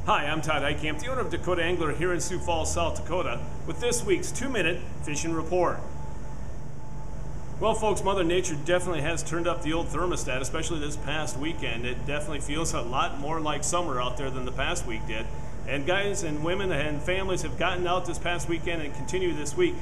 Hi, I'm Todd Heitkamp, the owner of Dakota Angler here in Sioux Falls, South Dakota, with this week's 2-minute fishing report. Well, folks, Mother Nature definitely has turned up the old thermostat, especially this past weekend. It definitely feels a lot more like summer out there than the past week did. And guys and women and families have gotten out this past weekend and continue this week.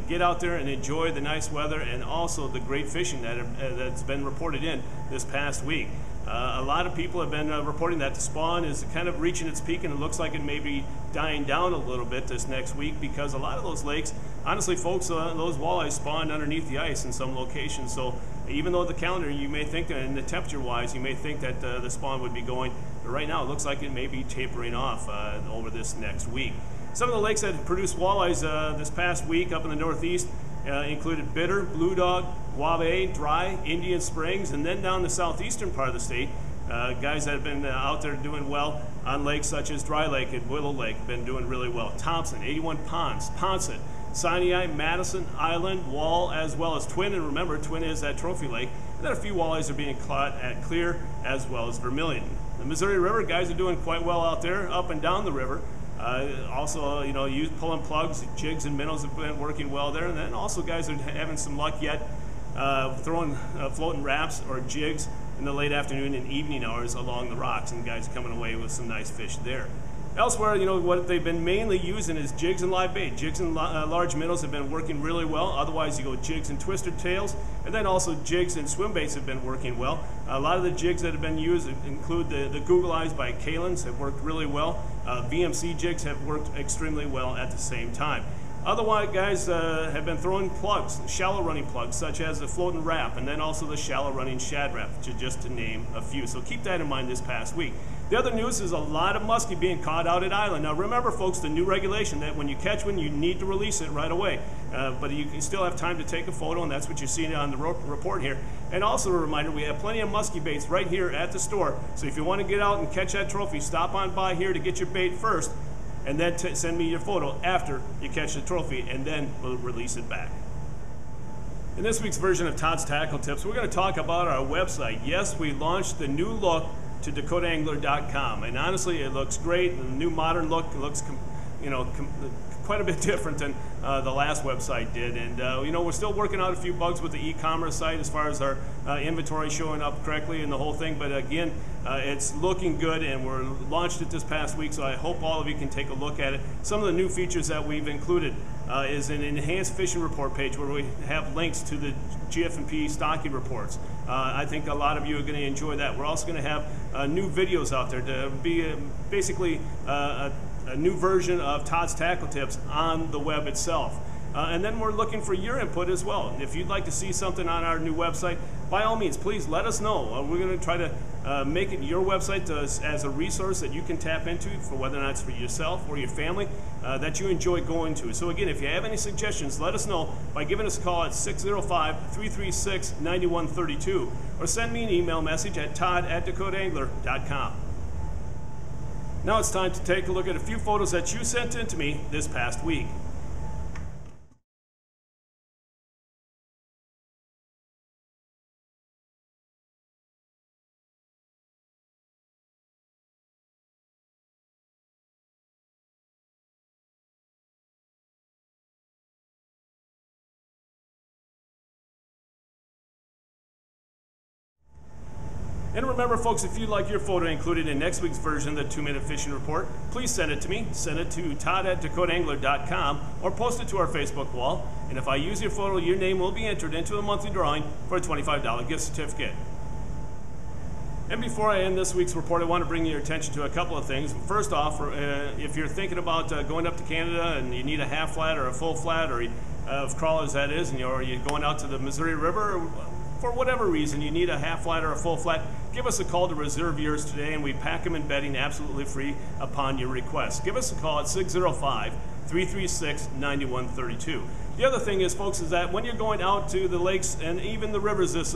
Get out there and enjoy the nice weather and also the great fishing that's been reported in this past week. A lot of people have been reporting that the spawn is kind of reaching its peak, and it looks like it may be dying down a little bit this next week because a lot of those lakes, honestly folks, those walleyes spawn underneath the ice in some locations. So even though the calendar, you may think that, and the temperature wise, you may think that the spawn would be going, but right now it looks like it may be tapering off over this next week. Some of the lakes that produced walleyes this past week up in the northeast included Bitter, Blue Dog, Wabe, Dry, Indian Springs, and then down the southeastern part of the state. Guys that have been out there doing well on lakes such as Dry Lake and Willow Lake have been doing really well. Thompson, 81 Ponds, Ponset, Sinai, Madison, Island, Wall, as well as Twin, and remember, Twin is that trophy lake. And then a few walleyes are being caught at Clear as well as Vermilion. The Missouri River, guys are doing quite well out there, up and down the river. Also, pulling plugs, jigs and minnows have been working well there. And then also guys are having some luck yet throwing floating wraps or jigs in the late afternoon and evening hours along the rocks, and guys coming away with some nice fish there. Elsewhere, what they've been mainly using is jigs and live bait. Jigs and large minnows have been working really well. Otherwise, you go jigs and twisted tails, and then also jigs and swim baits have been working well. A lot of the jigs that have been used include the Google Eyes by Kalen's have worked really well. VMC jigs have worked extremely well at the same time. Otherwise, guys have been throwing plugs, shallow running plugs, such as the floating wrap, and then also the shallow running shad wrap, just to name a few. So keep that in mind this past week. The other news is a lot of muskie being caught out at Island. Now remember, folks, the new regulation that when you catch one, you need to release it right away. But you can still have time to take a photo, and that's what you're seeing on the report here. And also a reminder, we have plenty of muskie baits right here at the store. So if you want to get out and catch that trophy, stop on by here to get your bait first, and then send me your photo after you catch the trophy, and then we'll release it back. In this week's version of Todd's Tackle Tips, we're going to talk about our website. Yes, we launched the new look to DakotaAngler.com, and honestly, it looks great. The new modern look looks, quite a bit different than the last website did. And we're still working out a few bugs with the e-commerce site as far as our inventory showing up correctly and the whole thing. But again, it's looking good, and we're launched it this past week, so I hope all of you can take a look at it. Some of the new features that we've included is an enhanced fishing report page where we have links to the GF&P stocking reports. I think a lot of you are going to enjoy that. We're also going to have new videos out there to be basically a new version of Todd's Tackle Tips on the web itself. And then we're looking for your input as well. If you'd like to see something on our new website, by all means, please let us know. We're going to try to make it your website as a resource that you can tap into for whether or not it's for yourself or your family that you enjoy going to. So again, if you have any suggestions, let us know by giving us a call at 605-336-9132 or send me an email message at todd@DakotaAngler.com. Now it's time to take a look at a few photos that you sent in to me this past week. And remember, folks, if you'd like your photo included in next week's version of the 2-minute fishing report, please send it to me. Send it to todd@DakotaAngler.com or post it to our Facebook wall. And if I use your photo, your name will be entered into a monthly drawing for a $25 gift certificate. And before I end this week's report, I want to bring your attention to a couple of things. First off, if you're thinking about going up to Canada and you need a half flat or a full flat, or of crawlers that is, and you're going out to the Missouri River, for whatever reason you need a half flat or a full flat, give us a call to reserve yours today, and we pack them in bedding absolutely free upon your request. Give us a call at 605-336-9132. The other thing is, folks, is that when you're going out to the lakes and even the rivers this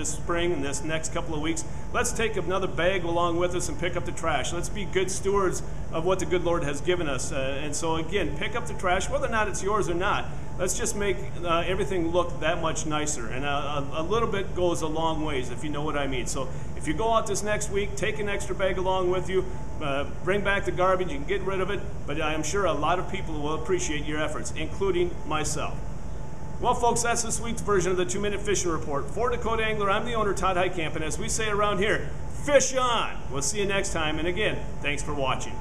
spring and this next couple of weeks, let's take another bag along with us and pick up the trash. Let's be good stewards of what the good Lord has given us. And so again, pick up the trash, whether or not it's yours or not. let's just make everything look that much nicer. And a little bit goes a long ways, if you know what I mean. So if you go out this next week, take an extra bag along with you, bring back the garbage, you can get rid of it, but I am sure a lot of people will appreciate your efforts, including myself. Well, folks, that's this week's version of the 2-Minute Fishing Report. For Dakota Angler, I'm the owner, Todd Heitkamp, and as we say around here, fish on! We'll see you next time, and again, thanks for watching.